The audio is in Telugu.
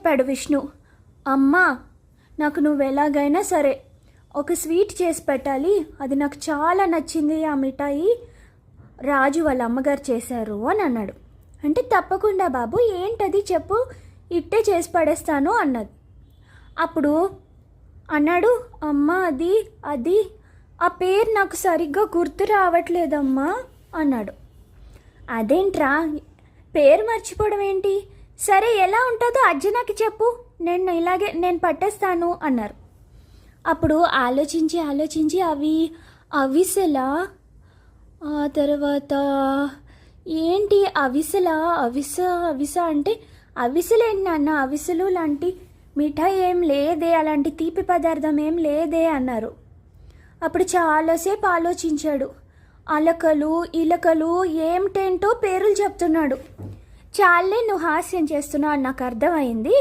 చెప్పాడు విష్ణు. అమ్మా, నాకు నువ్వు ఎలాగైనా సరే ఒక స్వీట్ చేసి పెట్టాలి, అది నాకు చాలా నచ్చింది ఆ మిఠాయి, రాజు వాళ్ళ అమ్మగారు చేశారు అని అన్నాడు. అంటే తప్పకుండా బాబు, ఏంటది చెప్పు, ఇట్టే చేసి పడేస్తాను అన్నది. అప్పుడు అన్నాడు, అమ్మ అది అది ఆ పేరు నాకు సరిగ్గా గుర్తు రావట్లేదమ్మా అన్నాడు. అదేంట్రా, పేరు మర్చిపోవడం ఏంటి, సరే ఎలా ఉంటుందో అర్జునకి చెప్పు, నేను పట్టేస్తాను అన్నారు. అప్పుడు ఆలోచించి అవిసెలా, ఆ తర్వాత ఏంటి అవిస అంటే అవిసెలేంటి నాన్న, అవిసెలు లాంటి మిఠాయి ఏం లేదే, అలాంటి తీపి పదార్థం ఏం లేదే అన్నారు. అప్పుడు చాలాసేపు ఆలోచించాడు. అలకలు ఇలకలు ఏమిటేంటో పేర్లు చెప్తున్నాడు. చాలే, నువ్వు హాస్యం చేస్తున్నావు అని నాకు అర్థమైంది.